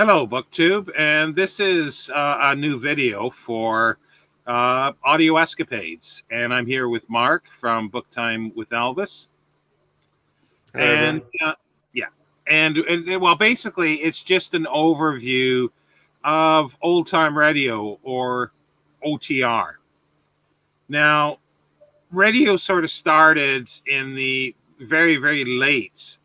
Hello, BookTube, and this is a new video for Audio Escapades. And I'm here with Mark from Book Time with Elvis. Hello, And everyone. yeah, and well, basically, it's just an overview of old time radio or OTR. Now, radio sort of started in the very, very late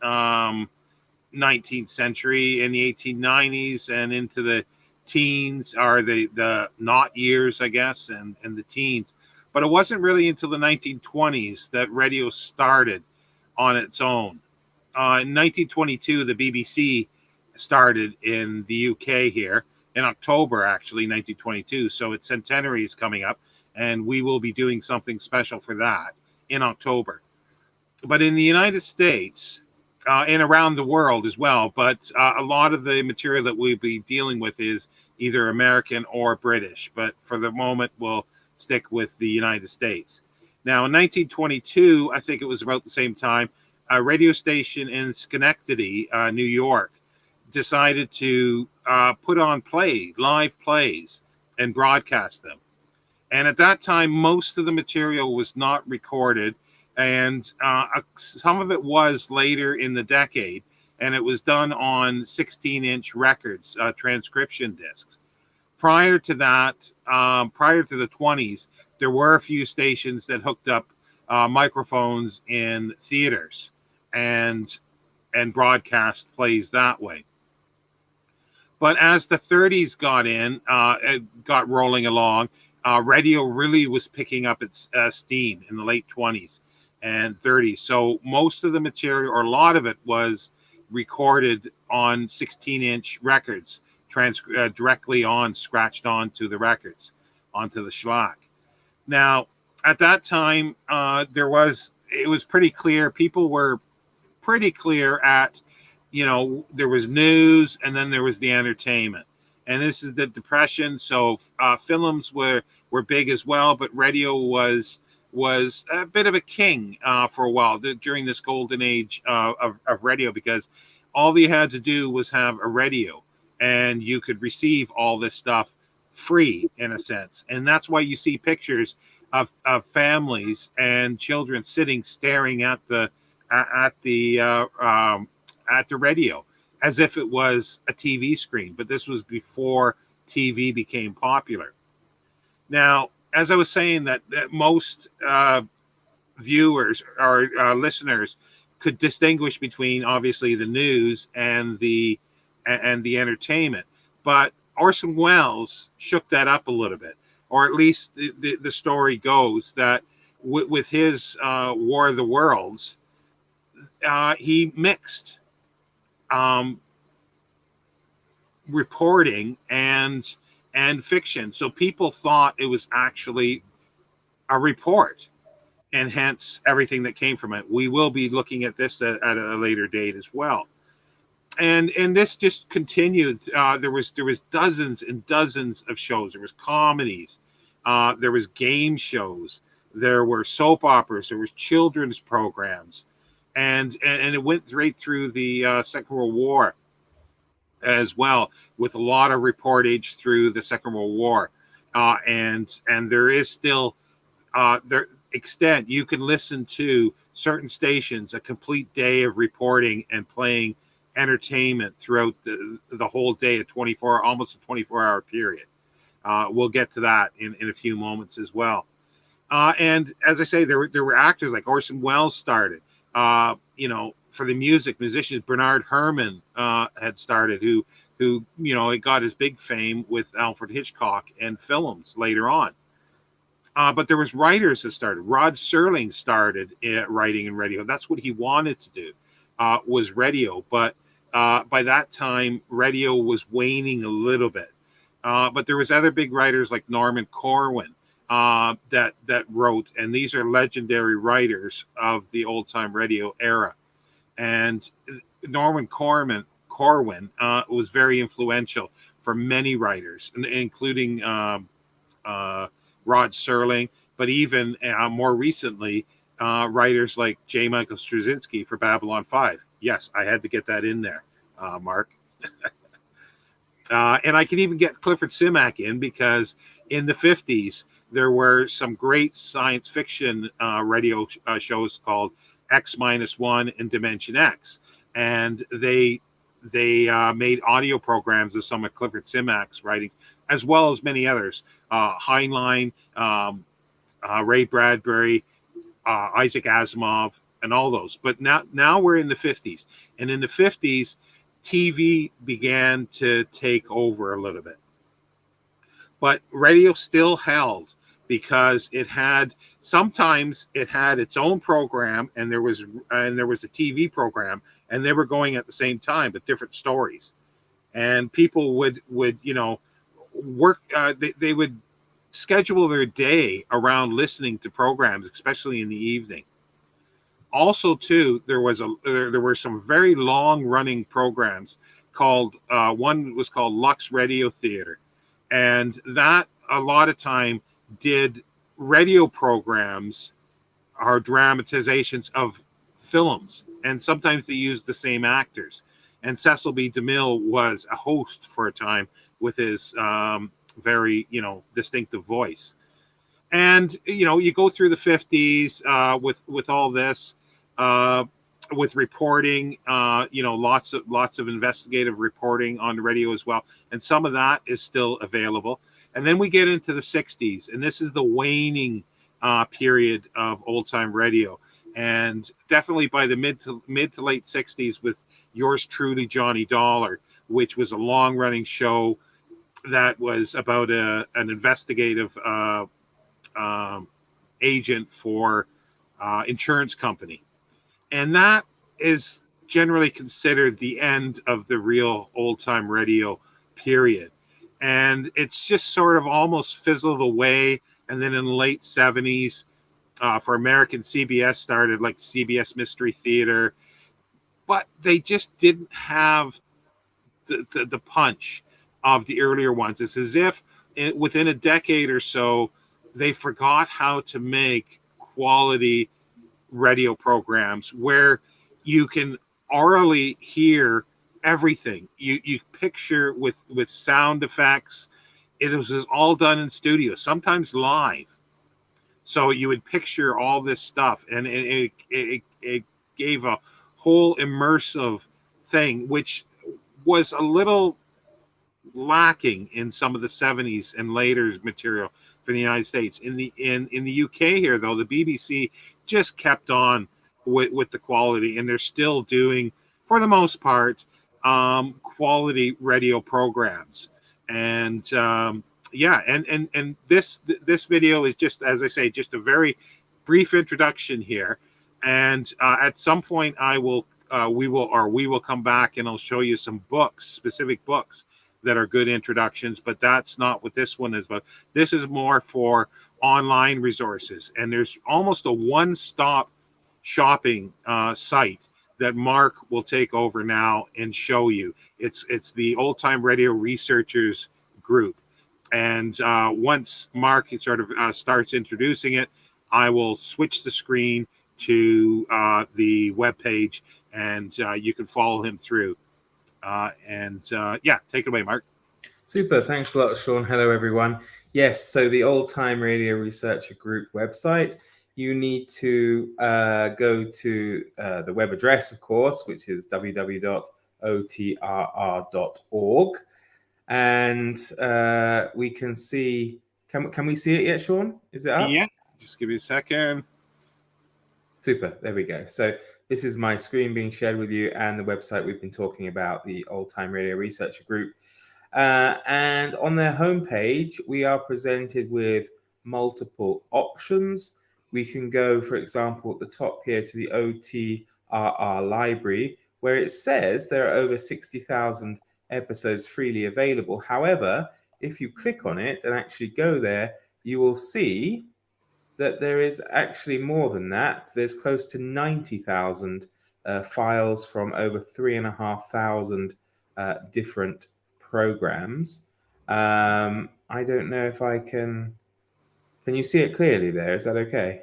19th century, in the 1890s and into the teens, or the not years, I guess, and the teens. But it wasn't really until the 1920s that radio started on its own. In 1922, the BBC started in the UK here in October, actually, 1922. So its centenary is coming up, and we will be doing something special for that in October. But in the United States, and around the world as well, but a lot of the material that we'll be dealing with is either American or British. But for the moment, we'll stick with the United States. Now, in 1922, I think it was about the same time, a radio station in Schenectady, New York, decided to put on live plays, and broadcast them. And at that time, most of the material was not recorded, and some of it was later in the decade, and it was done on 16-inch records, transcription discs. Prior to that, prior to the 20s, there were a few stations that hooked up microphones in theaters and broadcast plays that way. But as the 30s it got rolling along, radio really was picking up its steam in the late 20s and 30s. So most of the material, or a lot of it, was recorded on 16-inch records, directly scratched onto the records, onto the shellac. Now, at that time, it was pretty clear. People were pretty clear at, there was news, and then there was the entertainment. And this is the Depression, so films were big as well, but radio was a bit of a king for a while during this golden age of radio, because all you had to do was have a radio, and you could receive all this stuff free, in a sense. And that's why you see pictures of families and children sitting staring at the at the uh, um, at the radio, as if it was a TV screen. But this was before TV became popular. Now, as I was saying, that most viewers or listeners could distinguish between, obviously, the news and the entertainment, but Orson Welles shook that up a little bit, or at least the story goes that with his War of the Worlds, he mixed um, reporting and fiction. So people thought it was actually a report, and hence everything that came from it. We will be looking at this at a later date as well. And this just continued. There was dozens and dozens of shows. There was comedies, there was game shows, there were soap operas, there was children's programs, and it went right through the Second World War as well, with a lot of reportage through the Second World War, and there is still there extent you can listen to certain stations a complete day of reporting and playing entertainment throughout the whole day, almost a 24-hour period. We'll get to that in a few moments as well. And as I say, there were actors like Orson Welles started. For the musicians, Bernard Herrmann had started, who it got his big fame with Alfred Hitchcock and films later on. But there was writers that started. Rod Serling started writing in radio. That's what he wanted to do, was radio. But by that time, radio was waning a little bit. But there was other big writers like Norman Corwin that wrote, and these are legendary writers of the old time radio era. And Norman Corwin was very influential for many writers, including Rod Serling, but even more recently, writers like J. Michael Straczynski for Babylon 5. Yes, I had to get that in there, Mark. And I can even get Clifford Simak in because in the 50s, there were some great science fiction radio shows called X Minus One and Dimension X. And they made audio programs of some of Clifford Simak's writings, as well as many others. Heinlein, Ray Bradbury, Isaac Asimov, and all those. But now we're in the 50s, and in the 50s, TV began to take over a little bit, but radio still held because it had sometimes it had its own program, and there was a TV program, and they were going at the same time, but different stories, and people would work. They would schedule their day around listening to programs, especially in the evening. Also too, there were some very long running programs called one was called Lux Radio Theater, and that a lot of time did radio programs or dramatizations of films, and sometimes they used the same actors, and Cecil B. DeMille was a host for a time with his very distinctive voice. And you go through the 50s with all this, uh, with reporting, lots of investigative reporting on the radio as well, and some of that is still available. And then we get into the 60s, and this is the waning period of old time radio, and definitely by the mid to late 60s with yours truly, Johnny Dollar, which was a long running show that was about an investigative um, agent for insurance company, and that is generally considered the end of the real old time radio period. And it's just sort of almost fizzled away. And then in the late 70s, for American, CBS started like CBS Mystery Theater, but they just didn't have the punch of the earlier ones. It's as if within a decade or so, they forgot how to make quality radio programs where you can orally hear everything. You picture with sound effects. It was all done in studio, sometimes live. So you would picture all this stuff, and it gave a whole immersive thing, which was a little lacking in some of the 70s and later material for the United States. In the UK here, though, the BBC just kept on with the quality, and they're still doing, for the most part, quality radio programs. And yeah, and this video is just, as I say, just a very brief introduction here. And at some point, we will come back and I'll show you some books, specific books that are good introductions, but that's not what this one is about. This is more for online resources, and there's almost a one-stop shopping site that Mark will take over now and show you. It's the Old Time Radio Researchers Group, and once Mark sort of starts introducing it, I will switch the screen to the web page, and you can follow him through. Yeah, take it away, Mark. Super. Thanks a lot, Sean. Hello, everyone. Yes, so the Old Time Radio Researcher Group website, you need to go to the web address, of course, which is www.otrr.org. And we can see, can we see it yet, Sean? Is it up? Yeah, just give me a second. Super. There we go. So this is my screen being shared with you and the website we've been talking about, the Old Time Radio Researcher Group. And on their homepage, we are presented with multiple options. We can go, for example, at the top here to the OTRR library, where it says there are over 60,000 episodes freely available. However, if you click on it and actually go there, you will see that there is actually more than that. There's close to 90,000 files from over 3,500 different programs. I don't know if I can you see it clearly there? Is that okay?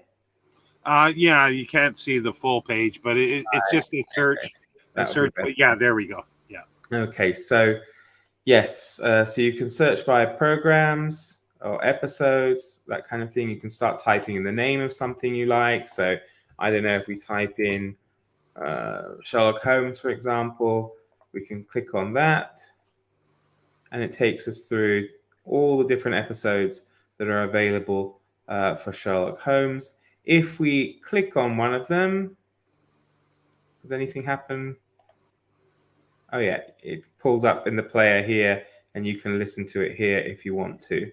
Yeah, you can't see the full page, but it's just a search. Okay. But yeah, there we go. Yeah. Okay, so Yes, so you can search by programs or episodes, that kind of thing. You can start typing in the name of something you like. So I don't know, if we type in Sherlock Holmes, for example, we can click on that, and it takes us through all the different episodes that are available for Sherlock Holmes. If we click on one of them, does anything happen? Oh yeah, it pulls up in the player here, and you can listen to it here if you want to.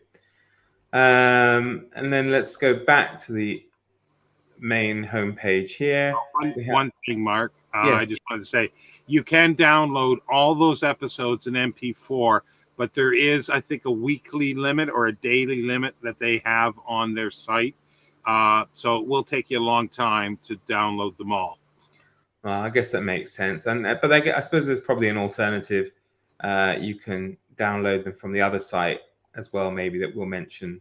And then let's go back to the main homepage here. One thing, Mark, I Yes. just wanted to say, you can download all those episodes in MP4, but there is, I think, a weekly limit or a daily limit that they have on their site. So it will take you a long time to download them all. Well, I guess that makes sense. But I suppose there's probably an alternative. You can download them from the other site as well, maybe, that we'll mention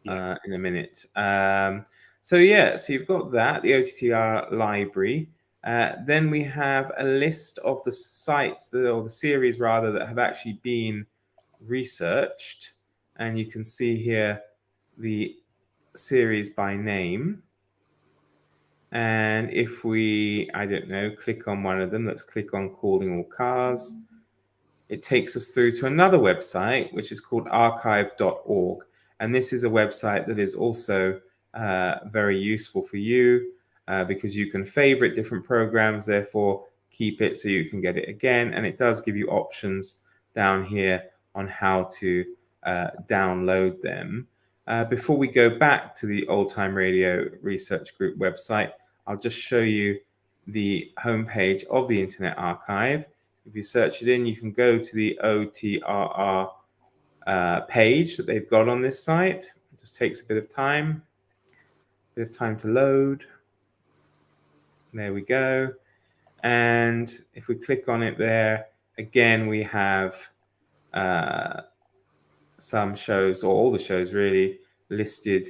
in a minute. So you've got that, the OTTR library. Then we have a list of the sites or the series rather that have actually been researched, and you can see here the series by name. And if we, I don't know, click on one of them, let's click on Calling All Cars, it takes us through to another website, which is called archive.org. And this is a website that is also very useful for you because you can favorite different programs, therefore keep it so you can get it again. And it does give you options down here on how to download them. Before we go back to the Old Time Radio Research Group website, I'll just show you the homepage of the Internet Archive. If you search it in, you can go to the OTRR page that they've got on this site. It just takes a bit of time to load. There we go. And if we click on it there, again, we have some shows, or all the shows really, listed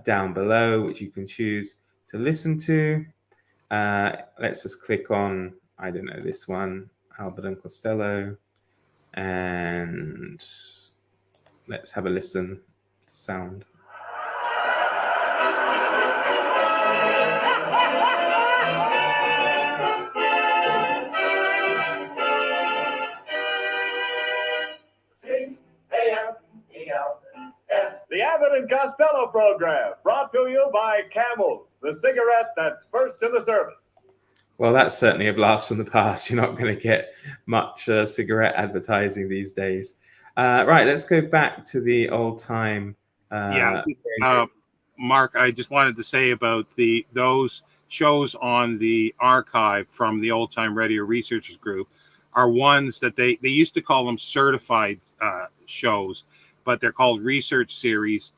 down below, which you can choose to listen to. Let's just click on, I don't know, this one, Albert and Costello, and let's have a listen to sound. The Abbott and Costello program, brought to you by Camels, the cigarette that's first in the service. Well, that's certainly a blast from the past. You're not going to get much cigarette advertising these days. Right, let's go back to the old time. Mark, I just wanted to say about those shows on the archive from the Old Time Radio Researchers Group are ones that they used to call them certified shows, but they're called researched series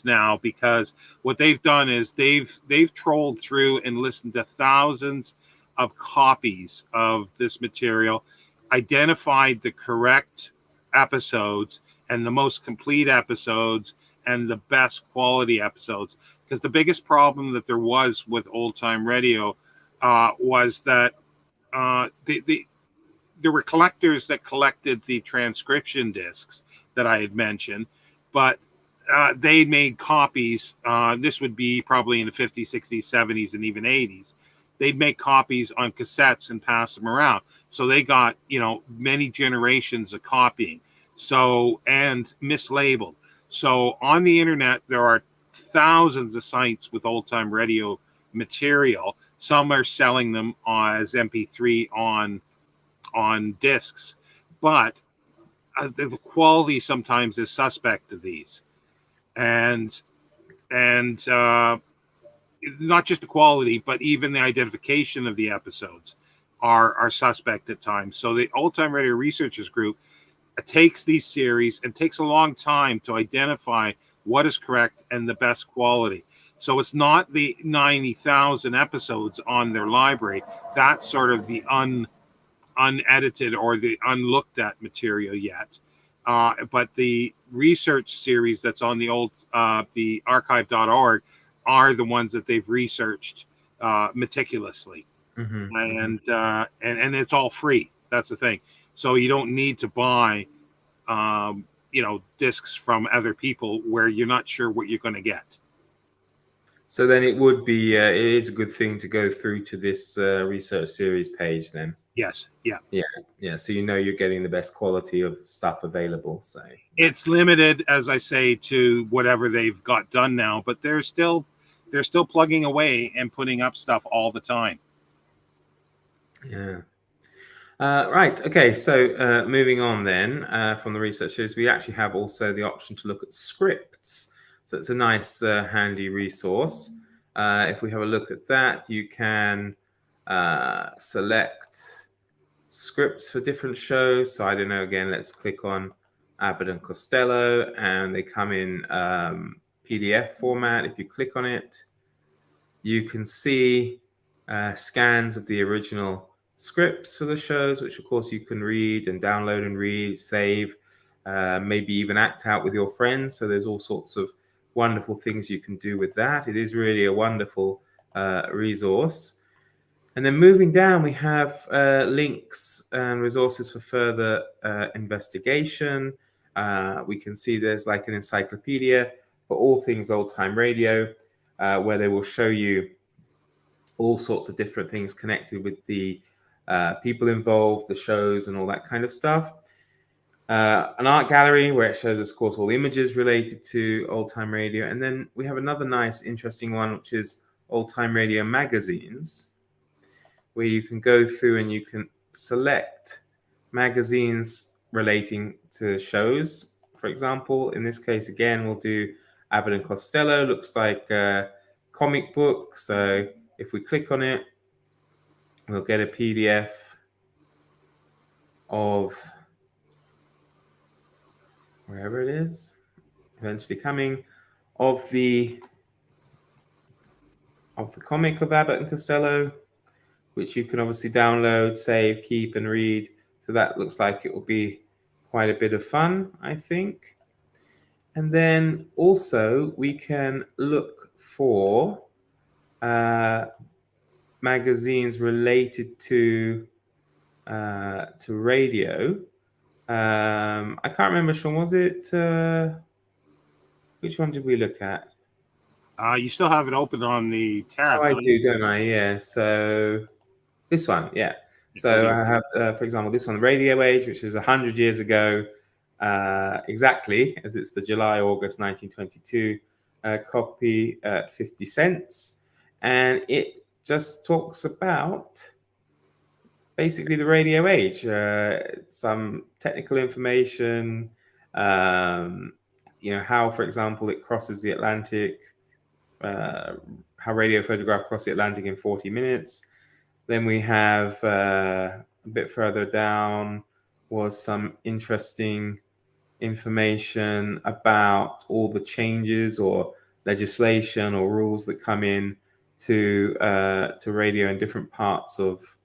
now, because what they've done is they've trolled through and listened to thousands of copies of this material, identified the correct episodes and the most complete episodes and the best quality episodes. Because the biggest problem that there was with old time radio was that there were collectors that collected the transcription discs that I had mentioned, but they made copies. This would be probably in the 50s, 60s, 70s, and even 80s. They'd make copies on cassettes and pass them around. So they got, many generations of copying. So, and mislabeled. So on the internet, there are thousands of sites with old time radio material. Some are selling them as MP3 on discs, but the quality sometimes is suspect of these, and not just the quality, but even the identification of the episodes are suspect at times. So the Old Time Radio Researchers Group takes these series and takes a long time to identify what is correct and the best quality. So it's not the 90,000 episodes on their library. That's sort of the unedited or the unlooked at material yet. But the research series that's on the archive.org are the ones that they've researched meticulously. And it's all free. That's the thing. So you don't need to buy, discs from other people where you're not sure what you're going to get. So then it would be, it is a good thing to go through to this research series page then. Yes. Yeah. Yeah. So you're getting the best quality of stuff available. So it's limited, as I say, to whatever they've got done now, but they're still plugging away and putting up stuff all the time. Yeah. Right. Okay. So moving on then from the research series, we actually have also the option to look at scripts. So it's a nice handy resource. If we have a look at that, you can select scripts for different shows. So I don't know, again, let's click on Abbott and Costello, and they come in PDF format. If you click on it, you can see scans of the original scripts for the shows, which of course you can read and download and read, save, maybe even act out with your friends. So there's all sorts of wonderful things you can do with that. It is really a wonderful resource. And then moving down, we have links and resources for further investigation. We can see there's like an encyclopedia for all things old time radio, where they will show you all sorts of different things connected with the people involved, the shows, and all that kind of stuff. An art gallery where it shows us, of course, all images related to old time radio. And then we have another nice, interesting one, which is old time radio magazines, where you can go through and you can select magazines relating to shows. For example, in this case, again, we'll do Abbott and Costello. Looks like a comic book. So if we click on it, we'll get a PDF of wherever it is, eventually coming, of the comic of Abbott and Costello, which you can obviously download, save, keep, and read. So that looks like it will be quite a bit of fun, I think. And then also we can look for magazines related to radio. I can't remember, Sean, was it? Which one did we look at? You still have it open on the tab. Oh, I do, don't I? Yeah. So this one, yeah. So I have, for example, this one, Radio Age, which is 100 years ago, exactly, as it's the July-August 1922 copy at 50 cents. And it just talks about basically the radio age, some technical information, how, for example, it crosses the Atlantic, how radio photograph crossed the Atlantic in 40 minutes. Then we have a bit further down was some interesting information about all the changes or legislation or rules that come in to radio in different parts of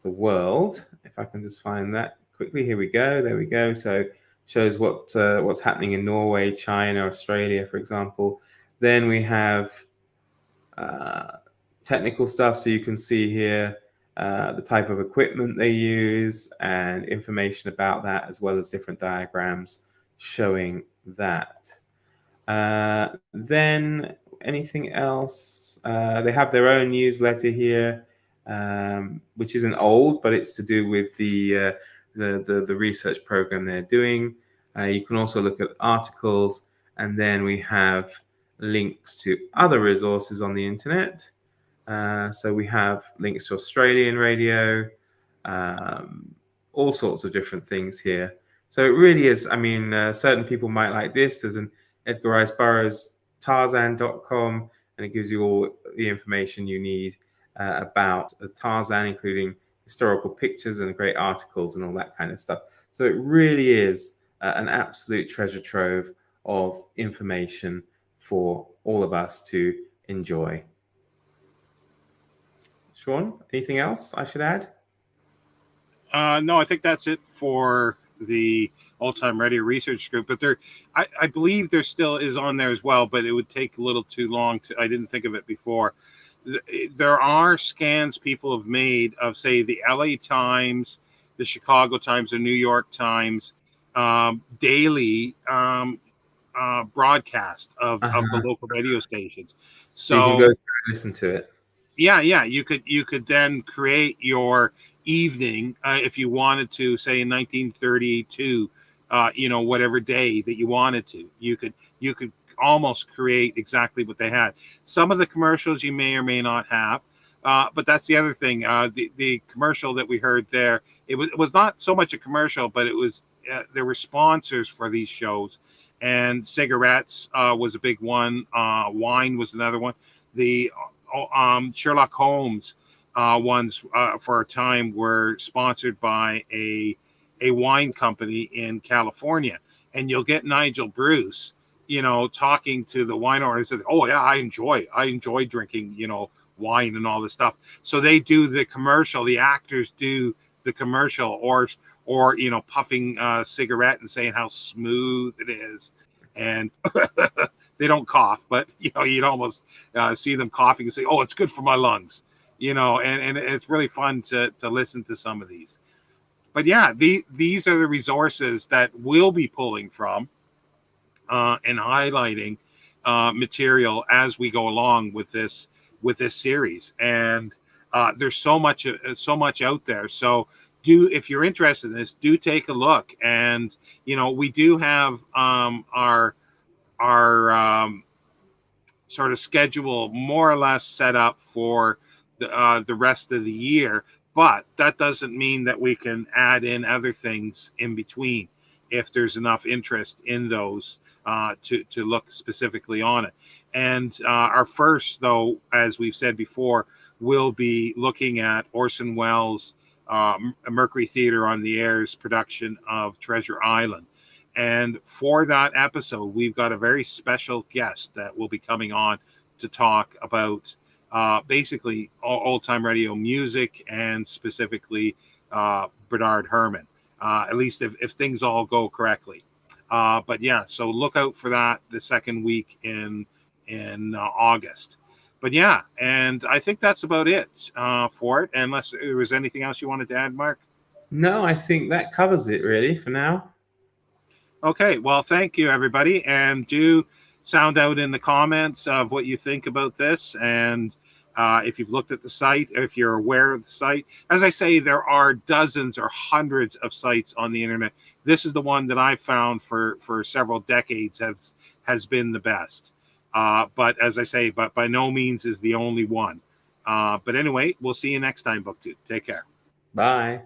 the world. If I can just find that quickly, here we go. There we go. So shows what's happening in Norway, China, Australia, for example. Then we have technical stuff, so you can see here the type of equipment they use and information about that, as well as different diagrams showing that. Then anything else? They have their own newsletter here, which isn't old, but it's to do with the research program they're doing. You can also look at articles, and then we have links to other resources on the internet. So we have links to Australian radio, all sorts of different things here. So it really is, I mean, certain people might like this. There's an Edgar Rice Burroughs Tarzan.com, and it gives you all the information you need about Tarzan, including historical pictures and great articles and all that kind of stuff. So it really is an absolute treasure trove of information for all of us to enjoy. Sean, anything else I should add? No, I think that's it for the Old Time Radio Research Group. But I believe there still is on there as well, but it would take a little too long. I didn't think of it before. There are scans people have made of, say, the LA Times, the Chicago Times, the New York Times daily broadcast of the local radio stations. So you can go through and listen to it. Yeah, you could then create your evening if you wanted to, say in 1932, whatever day that you wanted to. You could almost create exactly what they had. Some of the commercials you may or may not have, but that's the other thing. The commercial that we heard there, it was not so much a commercial, but it was there were sponsors for these shows, and cigarettes was a big one. Wine was another one. The Sherlock Holmes ones for a time were sponsored by a wine company in California, and you'll get Nigel Bruce, talking to the wine owner and said, "Oh yeah, I enjoy drinking, wine and all this stuff." So they do the commercial. The actors do the commercial, or puffing a cigarette and saying how smooth it is, and they don't cough, but you'd almost see them coughing and say, "Oh, it's good for my lungs," and it's really fun to listen to some of these. But yeah, these are the resources that we'll be pulling from and highlighting material as we go along with this series. And there's so much out there. So if you're interested in this, do take a look. And we do have our sort of schedule more or less set up for the rest of the year, but that doesn't mean that we can add in other things in between if there's enough interest in those to look specifically on it. And our first, though, as we've said before, will be looking at Orson Welles' Mercury Theatre on the Air's production of Treasure Island. And for that episode, we've got a very special guest that will be coming on to talk about basically old time radio music, and specifically Bernard Herrmann, at least if things all go correctly. But yeah, so look out for that the second week in August. But yeah, and I think that's about it for it, unless there was anything else you wanted to add, Mark. No, I think that covers it really for now. Okay, well, thank you, everybody. And do sound out in the comments of what you think about this. And if you've looked at the site, if you're aware of the site. As I say, there are dozens or hundreds of sites on the internet. This is the one that I've found for several decades has been the best. But as I say, but by no means is the only one. But anyway, we'll see you next time, BookTube. Take care. Bye.